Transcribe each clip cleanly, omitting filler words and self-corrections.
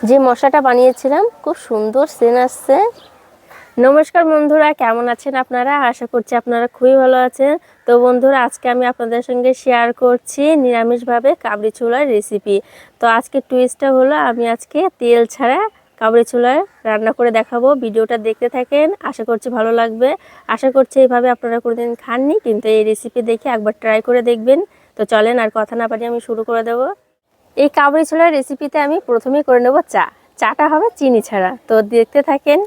যে মশলাটা বানিয়েছিলাম খুব সুন্দর সেন্ট আসছে। নমস্কার বন্ধুরা, কেমন আছেন আপনারা? আশা করছি আপনারা খুবই ভালো আছেন। তো বন্ধুরা, আজকে আমি আপনাদের সঙ্গে শেয়ার করছি নিরামিষভাবে কাবলি ছোলার রেসিপি। তো আজকে টুইস্টটা হলো আমি আজকে তেল ছাড়া কাবলি ছোলার রান্না করে দেখাবো। ভিডিওটা দেখতে থাকেন, আশা করছি ভালো লাগবে। আশা করছি এইভাবে আপনারা কোনোদিন খাননি, কিন্তু এই রেসিপি দেখে একবার ট্রাই করে দেখবেন। তো চলেন আর কথা না বাড়িয়ে আমি শুরু করে দেবো। এই কাবলি ছোলার রেসিপিতে আমি প্রথমেই করে নেব চাটা হবে চিনি ছাড়া। তো দেখতে থাকেন।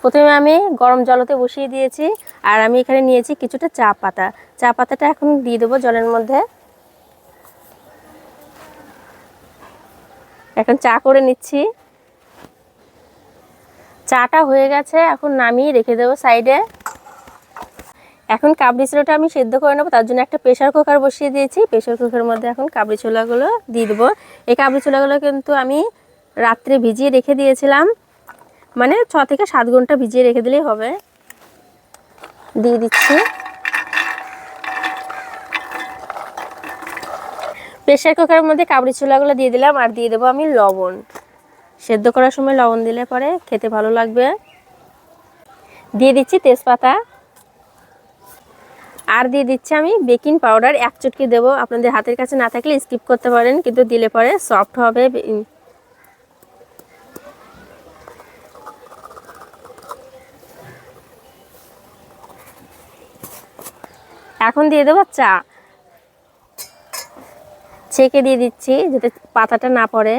প্রথমে আমি গরম জলতে বসিয়ে দিয়েছি, আর আমি এখানে নিয়েছি কিছুটা চা পাতা। চা পাতাটা এখন দিয়ে দেবো জলের মধ্যে। এখন চা করে নিচ্ছি। চাটা হয়ে গেছে, এখন নামিয়ে রেখে দেবো সাইডে। এখন কাবলি ছোলাটা আমি সেদ্ধ করে নেবো, তার জন্য একটা প্রেশার কুকার বসিয়ে দিয়েছি। প্রেশার কুকারের মধ্যে এখন কাবলি ছোলাগুলো দিয়ে দেবো। এই কাবলি ছোলাগুলো কিন্তু আমি রাত্রে ভিজিয়ে রেখে দিয়েছিলাম, মানে 6 থেকে 7 ঘন্টা ভিজিয়ে রেখে দিলেই হবে। দিয়ে দিচ্ছি। প্রেশার কুকারের মধ্যে কাবলি ছোলাগুলো দিয়ে দিলাম, আর দিয়ে দেবো আমি লবণ। সেদ্ধ করার সময় লবণ দিলে পরে খেতে ভালো লাগবে। দিয়ে দিচ্ছি তেজপাতা, আর দিয়ে দিচ্ছি আমি বেকিং পাউডার 1 চুটকি দেবো। আপনাদের হাতের কাছে না থাকলে স্কিপ করতে পারেন, কিন্তু দিলে পরে সফট হবে। এখন দিয়ে দেবো চা, ছেঁকে দিয়ে দিচ্ছি যাতে পাতাটা না পড়ে।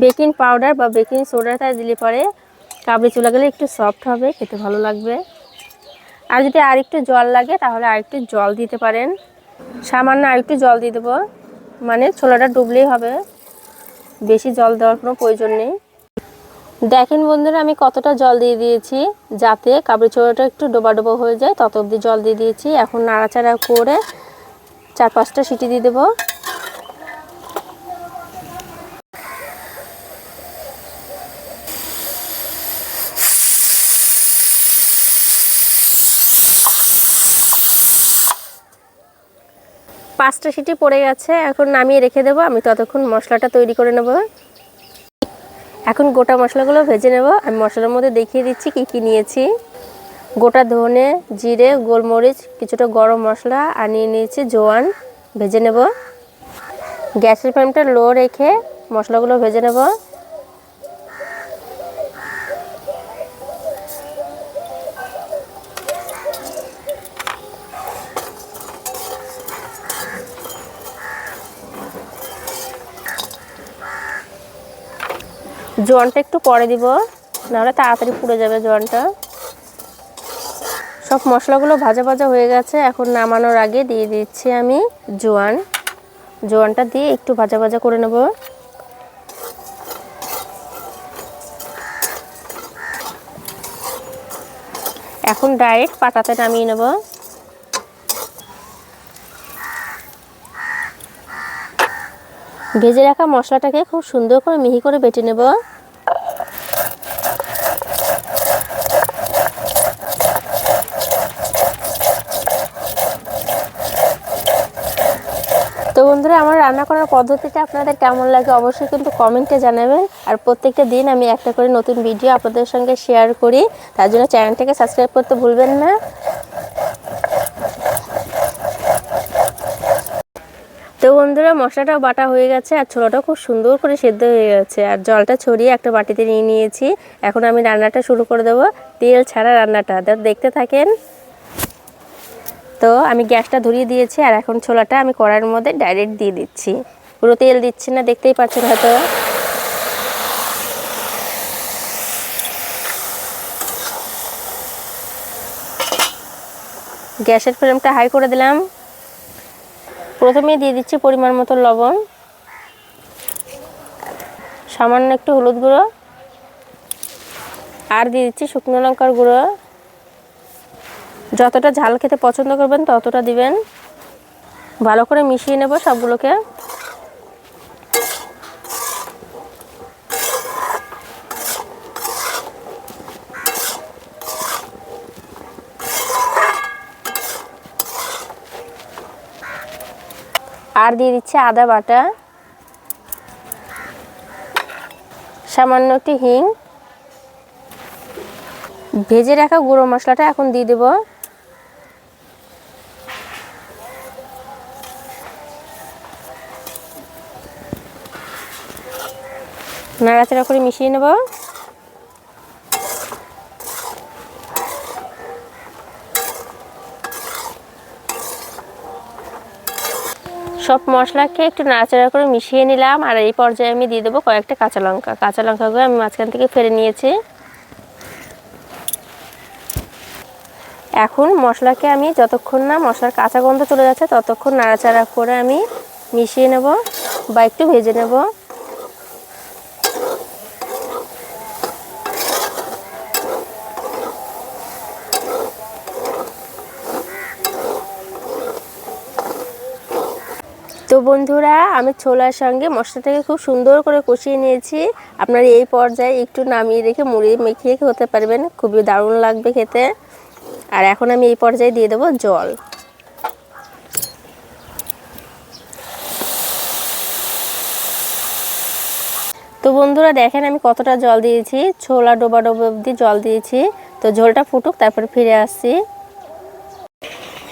বেকিং পাউডার বা বেকিং সোডাটা দিলে পরে কাবলি ছোলাগুলো একটু সফট হবে, খেতে ভালো লাগবে। আর যদি আর একটু জল লাগে তাহলে আর একটু জল দিতে পারেন। সামান্য আর একটু জল দিয়ে দেবো, মানে ছোলাটা ডুবলেই হবে, বেশি জল দেওয়ার কোনো প্রয়োজন নেই। দেখেন বন্ধুরা, আমি কতটা জল দিয়ে দিয়েছি, যাতে কাবলি ছোলাটা একটু ডোবা ডোবা হয়ে যায় তত অবধি জল দিয়ে দিয়েছি। এখন নাড়াচাড়া করে 4-5টা সিটি দিয়ে দেবো। পাঁচটা সিটি পড়ে গেছে, এখন নামিয়ে রেখে দেবো। আমি ততক্ষণ মশলাটা তৈরি করে নেব। এখন গোটা মশলাগুলো ভেজে নেব। আমি মশলার মধ্যে দেখিয়ে দিচ্ছি কি কি নিয়েছি। গোটা ধনে, জিরে, গোলমরিচ, কিছুটা গরম মশলা, আর নিয়ে নিয়েছি জোয়ান। ভেজে নেব। গ্যাসের ফ্লেমটা লো রেখে মশলাগুলো ভেজে নেব। জোয়ানটা একটু পরে দিব, নাহলে তাড়াতাড়ি পুড়ে যাবে জোয়ানটা। সব মশলাগুলো ভাজা ভাজা হয়ে গেছে, এখন নামানোর আগে দিয়ে দিচ্ছি আমি জোয়ানটা দিয়ে একটু ভাজা ভাজা করে নেব। এখন ডাইরেক্ট পাটাতে নামিয়ে নেব। ভেজে রাখা মশলাটাকে খুব সুন্দর করে মিহি করে বেটে নেব। তো বন্ধুরা, আমার রান্না করার পদ্ধতিটা আপনাদের কেমন লাগে অবশ্যই কিন্তু কমেন্টে জানাবেন। আর প্রত্যেকটা দিন আমি একটা করে নতুন ভিডিও আপনাদের সঙ্গে শেয়ার করি, তার জন্য চ্যানেলটাকে সাবস্ক্রাইব করতে ভুলবেন না। তো বন্ধুরা, মশলাটাও বাটা হয়ে গেছে, আর ছোলাটাও খুব সুন্দর করে সেদ্ধ হয়ে গেছে, আর জলটা ছড়িয়ে একটা বাটিতে নিয়ে নিয়েছি। এখন আমি রান্নাটা শুরু করে দেবো, তেল ছাড়া রান্নাটা। দেখতে থাকেন। তো আমি গ্যাসটা ধরিয়ে দিয়েছি, আর এখন ছোলাটা আমি কড়াইয়ের মধ্যে ডাইরেক্ট দিয়ে দিচ্ছি। পুরো তেল দিচ্ছি না, দেখতেই পাচ্ছেন হয়তো। গ্যাসের ফ্লেমটা হাই করে দিলাম। প্রথমে দিয়ে দিচ্ছি পরিমাণ মতো লবণ, সামান্য একটু হলুদ গুঁড়ো, আর দিয়ে দিচ্ছি শুকনো লঙ্কার গুঁড়ো। যতটা ঝাল খেতে পছন্দ করবেন ততটা দিবেন। ভালো করে মিশিয়ে নেব সবগুলোকে। আর দিয়ে দিচ্ছি আদা বাটা, সামান্য একটু হিং, ভেজে রাখা গুঁড়ো মশলাটা এখন দিয়ে দেব। নাড়াচাড়া করে মিশিয়ে নেব। সব মশলাকে একটু নাড়াচাড়া করে মিশিয়ে নিলাম। আর এই পর্যায়ে আমি দিয়ে দেবো কয়েকটা কাঁচা লঙ্কা। কাঁচা লঙ্কাগুলো আমি মাঝখান থেকে ফেলে নিয়েছি। এখন মশলাকে আমি যতক্ষণ না মশলার কাঁচা গন্ধ চলে যাচ্ছে ততক্ষণ নাড়াচাড়া করে আমি মিশিয়ে নেব বা একটু ভেজে নেব। তো বন্ধুরা, আমি ছোলার সঙ্গে মশলাটাকে খুব সুন্দর করে কষিয়ে নিয়েছি। আপনারা এই পর্যায়ে একটু নামিয়ে রেখে মুড়ি মেখিয়ে খেতে পারবেন, খুবই দারুণ লাগবে খেতে। আর এখন আমি এই পর্যায়ে দিয়ে দেবো জল। তো বন্ধুরা দেখেন আমি কতটা জল দিয়েছি, ছোলা ডোবা ডোবা অবধি জল দিয়েছি। তো ঝোলটা ফুটুক, তারপরে ফিরে আসছি।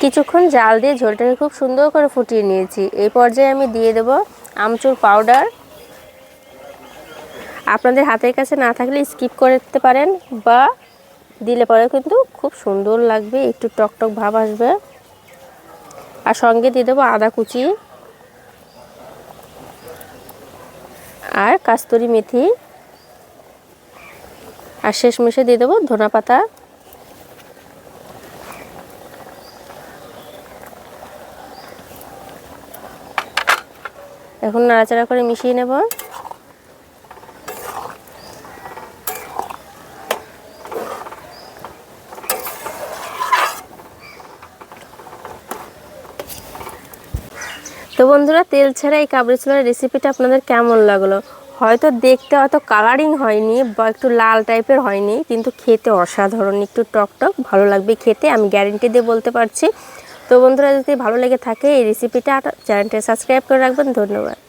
কিছুক্ষণ জাল দিয়ে ঝোলটাকে খুব সুন্দর করে ফুটিয়ে নিয়েছি। এই পর্যায়ে আমি দিয়ে দেব আমচুর পাউডার। আপনাদের হাতের কাছে না থাকলে স্কিপ করতে পারেন, বা দিলে পরে কিন্তু খুব সুন্দর লাগবে, একটু টকটক ভাব আসবে। আর সঙ্গে দিয়ে দেবো আদা কুচি আর কাস্তুরি মেথি, আর শেষমেশে দিয়ে দেবো ধনে পাতা। এখন নাড়াচাড়া করে মিশিয়ে নেব। তো বন্ধুরা, তেল ছাড়া এই কাবলি ছোলার রেসিপিটা আপনাদের কেমন লাগলো? হয়তো দেখতে অত কালারিং হয়নি বা একটু লাল টাইপের হয়নি, কিন্তু খেতে অসাধারণ, একটু টকটক ভালো লাগবে খেতে, আমি গ্যারেন্টি দিয়ে বলতে পারছি। তো বন্ধুরা, যদি ভালো লেগে থাকে এই রেসিপিটা, চ্যানেলটা সাবস্ক্রাইব করে রাখবেন। ধন্যবাদ।